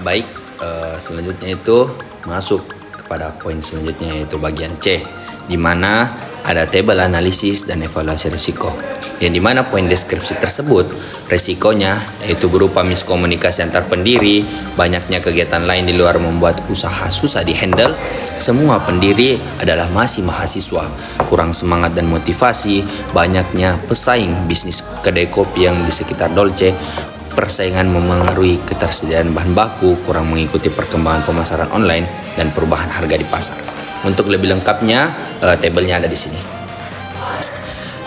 Baik, selanjutnya itu masuk kepada poin selanjutnya, yaitu bagian C, di mana ada tabel analisis dan evaluasi risiko, yang dimana poin deskripsi tersebut risikonya yaitu berupa miskomunikasi antar pendiri, banyaknya kegiatan lain di luar membuat usaha susah dihandle, semua pendiri adalah masih mahasiswa, kurang semangat dan motivasi, banyaknya pesaing bisnis kedai kopi yang di sekitar Dolce, persaingan memengaruhi ketersediaan bahan baku, kurang mengikuti perkembangan pemasaran online, dan perubahan harga di pasar. Untuk lebih lengkapnya, tabelnya ada di sini.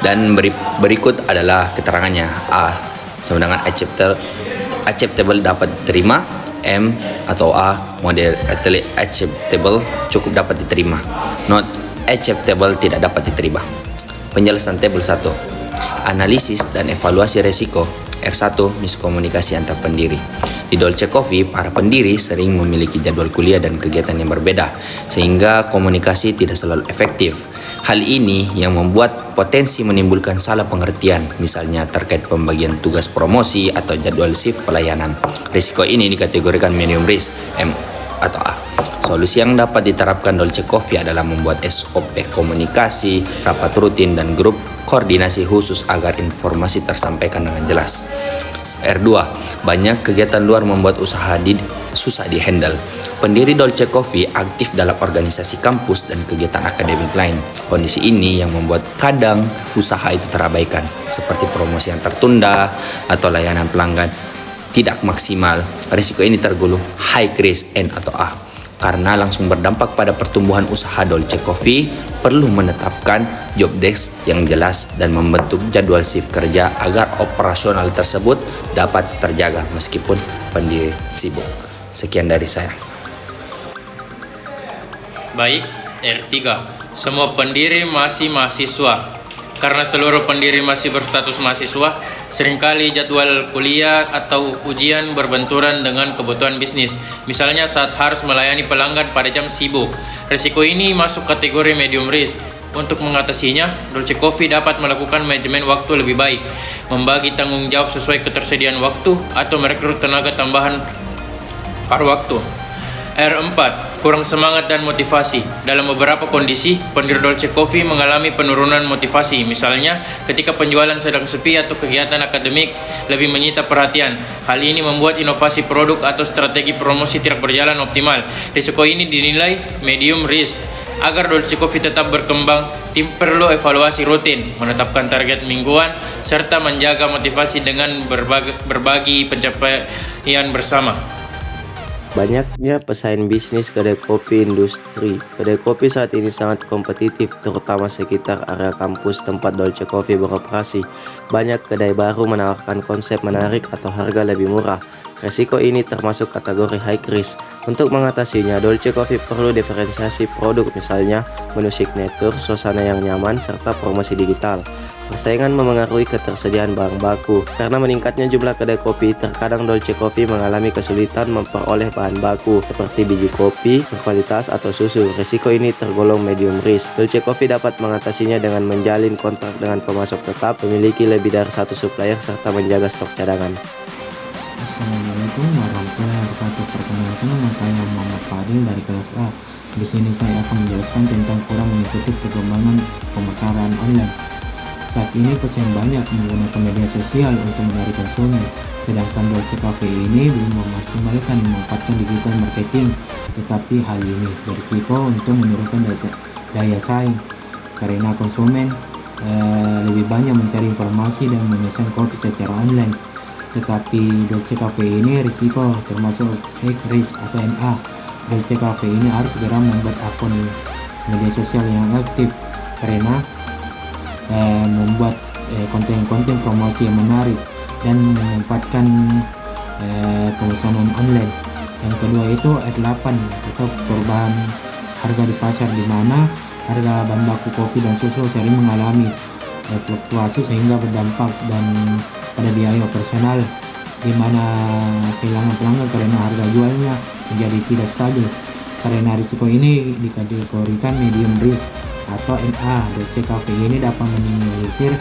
Dan berikut adalah keterangannya. A, sama dengan acceptable dapat diterima. M atau A, moderately acceptable cukup dapat diterima. Not acceptable tidak dapat diterima. Penjelasan tabel 1. Analisis dan evaluasi risiko. R1, miskomunikasi antar pendiri. Di Dolce Coffee, para pendiri sering memiliki jadwal kuliah dan kegiatan yang berbeda, sehingga komunikasi tidak selalu efektif. Hal ini yang membuat potensi menimbulkan salah pengertian, misalnya terkait pembagian tugas promosi atau jadwal shift pelayanan. Risiko ini dikategorikan medium risk, M atau A. Solusi yang dapat diterapkan Dolce Coffee adalah membuat SOP komunikasi, rapat rutin, dan grup koordinasi khusus agar informasi tersampaikan dengan jelas. R2. Banyak kegiatan luar membuat usaha susah dihandle. Pendiri Dolce Coffee aktif dalam organisasi kampus dan kegiatan akademik lain. Kondisi ini yang membuat kadang usaha itu terabaikan, seperti promosi yang tertunda atau layanan pelanggan tidak maksimal. Risiko ini tergolong high risk, N atau A. Karena langsung berdampak pada pertumbuhan usaha Dolce Coffee, perlu menetapkan job desk yang jelas dan membentuk jadwal shift kerja agar operasional tersebut dapat terjaga meskipun pendiri sibuk. Sekian dari saya. Baik, R3. Semua pendiri masih mahasiswa. Karena seluruh pendiri masih berstatus mahasiswa, seringkali jadwal kuliah atau ujian berbenturan dengan kebutuhan bisnis. Misalnya saat harus melayani pelanggan pada jam sibuk. Risiko ini masuk kategori medium risk. Untuk mengatasinya, Dolce Coffee dapat melakukan manajemen waktu lebih baik, membagi tanggung jawab sesuai ketersediaan waktu, atau merekrut tenaga tambahan paruh waktu. R4. Kurang semangat dan motivasi. Dalam beberapa kondisi, pendiri Dolce Coffee mengalami penurunan motivasi. Misalnya, ketika penjualan sedang sepi atau kegiatan akademik lebih menyita perhatian. Hal ini membuat inovasi produk atau strategi promosi tidak berjalan optimal. Risiko ini dinilai medium risk. Agar Dolce Coffee tetap berkembang, tim perlu evaluasi rutin, menetapkan target mingguan, serta menjaga motivasi dengan berbagi pencapaian bersama. Banyaknya pesaing bisnis kedai kopi industri. Kedai kopi saat ini sangat kompetitif, terutama sekitar area kampus tempat Dolce Coffee beroperasi. Banyak kedai baru menawarkan konsep menarik atau harga lebih murah. Resiko ini termasuk kategori high risk. Untuk mengatasinya, Dolce Coffee perlu diferensiasi produk, misalnya menu signature, suasana yang nyaman, serta promosi digital. Persaingan memengaruhi ketersediaan bahan baku. Karena meningkatnya jumlah kedai kopi, terkadang Dolce Coffee mengalami kesulitan memperoleh bahan baku seperti biji kopi berkualitas atau susu. Risiko ini tergolong medium risk. Dolce Coffee dapat mengatasinya dengan menjalin kontrak dengan pemasok tetap, memiliki lebih dari satu supplier, serta menjaga stok cadangan. Assalamualaikum warahmatullahi wabarakatuh. Perkenalkan, nama saya Muhammad Fadil dari kelas A. Di sini saya akan menjelaskan tentang kurang mengikuti perkembangan pemasaran online. Saat ini pesaing banyak menggunakan media sosial untuk menarik konsumen, sedangkan Dolce Coffee ini belum memaksimalkan memanfaatkan digital marketing. Tetapi hal ini berisiko untuk menurunkan daya saing, karena konsumen lebih banyak mencari informasi dan memesan kopi secara online. Tetapi Dolce Coffee ini risiko termasuk high risk atau NA. Dolce Coffee ini harus segera membuat akun media sosial yang aktif, karena membuat konten-konten promosi yang menarik. dan memanfaatkan pemesanan online. Yang kedua itu R8 atau perubahan harga di pasar, di mana harga bahan baku kopi dan susu sering mengalami fluktuasi sehingga berdampak dan pada biaya operasional, di mana kehilangan pelanggan karena harga jualnya menjadi tidak stabil. Karena risiko ini dikategorikan medium risk atau MA. Dolce Cafe ini dapat meminimalisir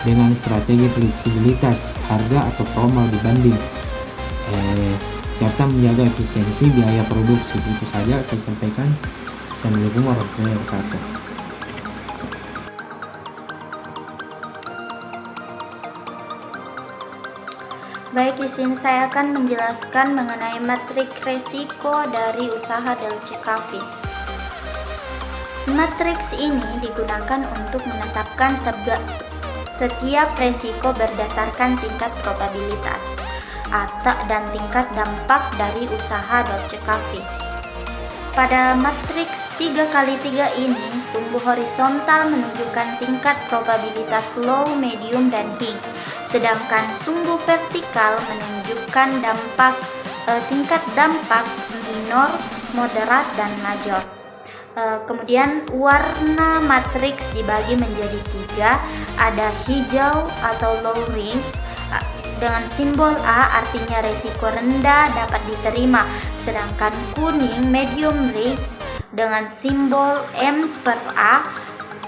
dengan strategi fleksibilitas harga atau promo dibanding serta menjaga efisiensi biaya produksi. Itu saja saya sampaikan. Assalamualaikum warahmatullahi wabarakatuh. Baik, di sini saya akan menjelaskan mengenai matriks resiko dari usaha Dolce Cafe. Matriks ini digunakan untuk menetapkan setiap resiko berdasarkan tingkat probabilitas dan tingkat dampak dari usaha Dolce Cafe. Pada matriks 3x3 ini, sumbu horizontal menunjukkan tingkat probabilitas low, medium, dan high, sedangkan sumbu vertikal menunjukkan tingkat dampak minor, moderat, dan major. Kemudian warna matriks dibagi menjadi 3, ada hijau atau low risk dengan simbol A, artinya resiko rendah dapat diterima, sedangkan kuning medium risk dengan simbol M/A,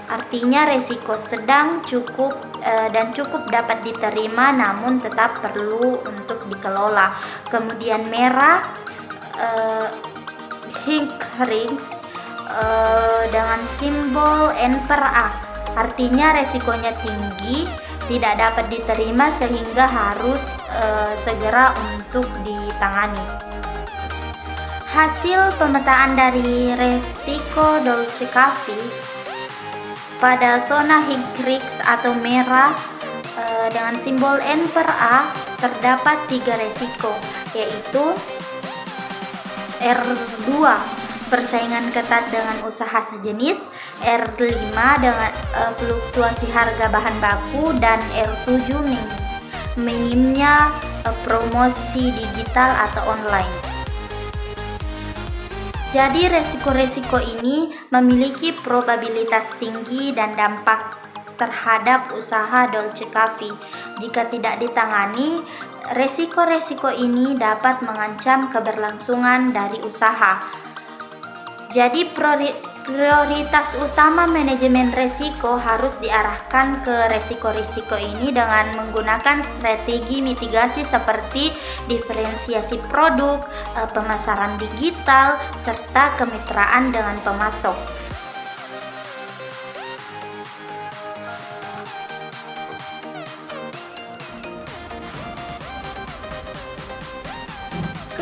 artinya resiko sedang cukup dapat diterima namun tetap perlu untuk dikelola. Kemudian merah high risk dengan simbol N/A, artinya resikonya tinggi, tidak dapat diterima sehingga harus segera untuk ditangani. Hasil pemetaan dari resiko Dolce Cafe pada zona high risk atau merah dengan simbol N/A terdapat 3 resiko, yaitu R2 persaingan ketat dengan usaha sejenis, R5 dengan fluktuasi harga bahan baku, dan R7 minimnya promosi digital atau online. Jadi resiko-resiko ini memiliki probabilitas tinggi dan dampak terhadap usaha Dolce Cafe. Jika tidak ditangani, resiko-resiko ini dapat mengancam keberlangsungan dari usaha. Jadi prioritas utama manajemen resiko harus diarahkan ke resiko-resiko ini dengan menggunakan strategi mitigasi seperti diferensiasi produk, pemasaran digital, serta kemitraan dengan pemasok.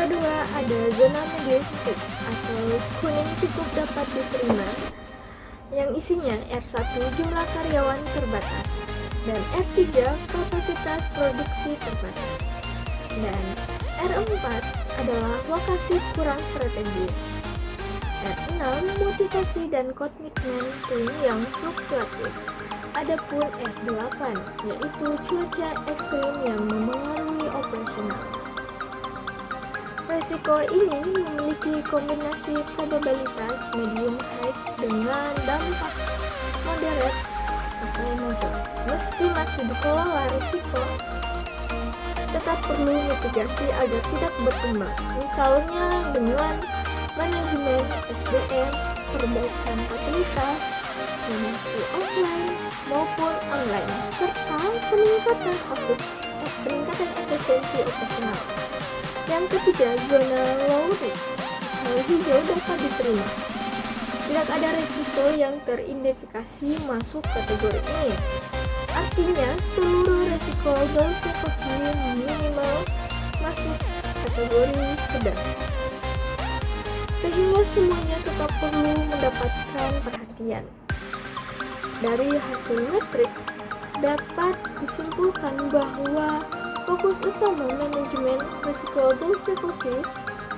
Kedua, ada zona medium risk atau kuning cukup dapat diterima, yang isinya R1 jumlah karyawan terbatas dan R3 kapasitas produksi terbatas, dan R4 adalah lokasi kurang strategis, R6 motivasi dan komitmen tim yang fluktuatif. Adapun R8 yaitu cuaca ekstrim yang memengaruhi operasional. Resiko ini memiliki kombinasi probabilitas medium high dengan dampak moderate atau major. Meski masih dikelola risiko, tetap perlu mitigasi agar tidak berkembang, misalnya dengan manajemen SDM, perbaikan fasilitas, promosi offline maupun online, serta peningkatan efisiensi operasional. Yang ketiga, zona low risk atau hijau dapat diterima. Tidak ada risiko yang teridentifikasi masuk kategori ini. Artinya, seluruh risiko Dolce Cafe minimal masuk kategori sedang. Sehingga semuanya tetap perlu mendapatkan perhatian. Dari hasil matriks, dapat disimpulkan bahwa fokus utama manajemen risiko Dolce Cafe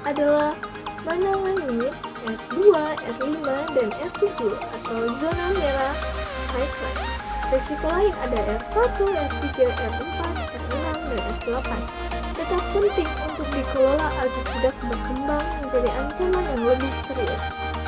adalah menangani R2, R5, dan R7 atau zona merah high risk. Risiko lain ada R1, R3, R4, R6, dan Tetap penting untuk dikelola agar tidak berkembang menjadi ancaman yang lebih serius.